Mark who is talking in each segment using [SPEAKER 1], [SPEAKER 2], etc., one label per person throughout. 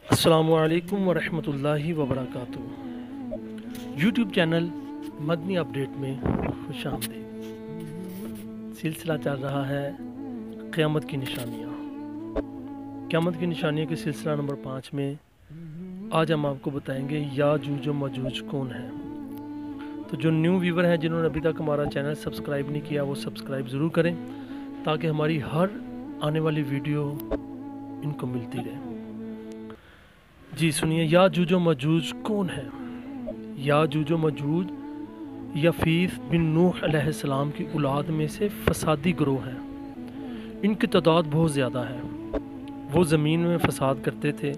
[SPEAKER 1] अस्सलामु अलैकुम वरहमतुल्लाहि वबरकातुहू। यूट्यूब चैनल मदनी अपडेट में खुश आमदीद। सिलसिला चल रहा है क़यामत की निशानियाँ। क़यामत की निशानियों के सिलसिला नंबर 5 में आज हम आपको बताएंगे याजूज व मजूज कौन है। तो जो न्यू व्यूवर हैं जिन्होंने अभी तक हमारा चैनल सब्सक्राइब नहीं किया वो सब्सक्राइब ज़रूर करें ताकि हमारी हर आने वाली वीडियो इनको मिलती रहे। जी सुनिए, याजूज व मजूज कौन है। याजूज व मजूज यफीस बिन नूह अलैहिस्सलाम की औलाद में से फसादी ग्रोह हैं। इनकी तादाद बहुत ज़्यादा है। वो ज़मीन में फसाद करते थे।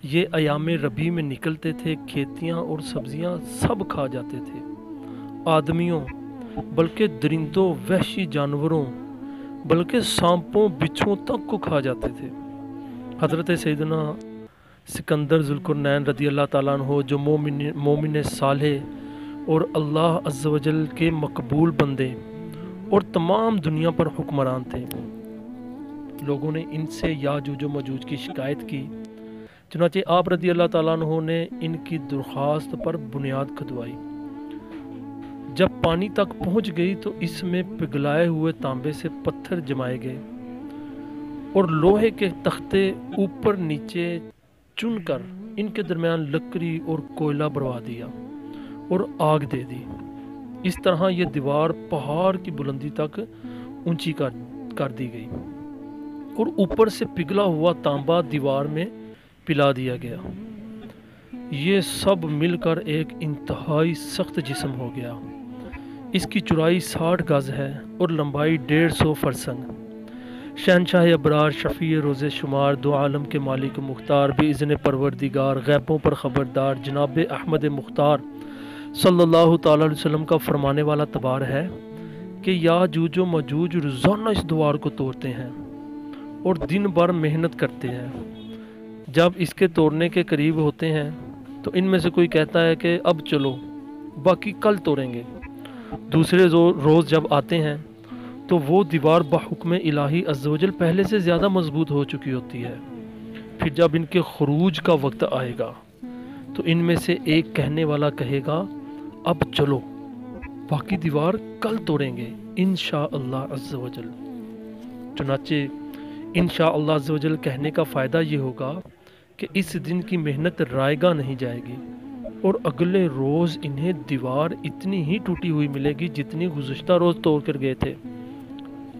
[SPEAKER 1] ये अयाम रबी में निकलते थे, खेतियाँ और सब्जियाँ सब खा जाते थे। आदमियों बल्कि दरिंदों, वहशी जानवरों, बल्कि सांपों बिच्छुओं तक को खा जाते थे। हज़रत सैयदना सिकंदर ज़ुल्करनैन रदी अल्लाह ताला अन्हो जो मोमिन सालेह और अल्लाह अज़्ज़ व जल के मकबूल बंदे और तमाम दुनिया पर हुक्मरान थे, लोगों ने इनसे याजूज व मजूज की शिकायत की। चुनांचे आप रदी अल्लाह ताला अन्हो ने इनकी दरख्वास्त पर बुनियाद खुदवाई। जब पानी तक पहुंच गई तो इसमें पिघलाए हुए तांबे से पत्थर जमाए गए और लोहे के तख्ते ऊपर नीचे चुनकर इनके दरमियान लकड़ी और कोयला बरवा दिया और आग दे दी। इस तरह ये दीवार पहाड़ की बुलंदी तक ऊंची कर दी गई और ऊपर से पिघला हुआ तांबा दीवार में पिला दिया गया। ये सब मिलकर एक इंतहाई सख्त जिस्म हो गया। इसकी चौड़ाई 60 गज है और लंबाई 150 फरसंग। शहनशाह अबरार, शफ़ी रोज़े शुमार, दो आलम के मालिक मुख्तार, बेइज़्न परवरदिगार, गैबों पर ख़बरदार जनाब अहमद मुख्तार सल्लल्लाहु ताला अलैहि वसल्लम का फरमाने वाला तबार है कि याजूज व मजूज रोज़ाना इस द्वार को तोड़ते हैं और दिन भर मेहनत करते हैं। जब इसके तोड़ने के करीब होते हैं तो इनमें से कोई कहता है कि अब चलो, बाकी कल तोड़ेंगे। दूसरे रोज़ जब आते हैं तो वो दीवार बहुक्म इलाही अज़्ज़ व जल पहले से ज़्यादा मजबूत हो चुकी होती है। फिर जब इनके खुरूज का वक्त आएगा तो इनमें से एक कहने वाला कहेगा अब चलो, बाकी दीवार कल तोड़ेंगे इंशाअल्लाह अज़्ज़ व जल। चुनाचे इंशाअल्लाह अज़्ज़ व जल कहने का फ़ायदा ये होगा कि इस दिन की मेहनत रायगा नहीं जाएगी और अगले रोज़ इन्हें दीवार इतनी ही टूटी हुई मिलेगी जितनी गुज़श्ता रोज़ तोड़ कर गए थे।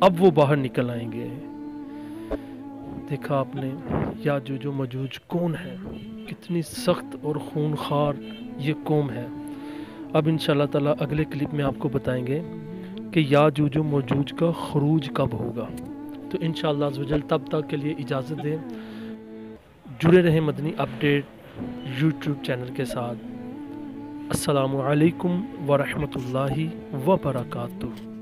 [SPEAKER 1] अब वो बाहर निकल आएंगे। देखा आपने याजूज व मजूज कौन है, कितनी सख्त और खूनखार ये कौम है। अब इंशाअल्लाह ताला अगले क्लिप में आपको बताएंगे कि याजूज व मजूज का खरूज कब होगा। तो इंशाअल्लाह अज़्ज़ व जल तब तक के लिए इजाज़त दें। जुड़े रहें मदनी अपडेट यूट्यूब चैनल के साथ। अस्सलामु अलैकुम वरहमतुल्लाहि वबरकातुहू।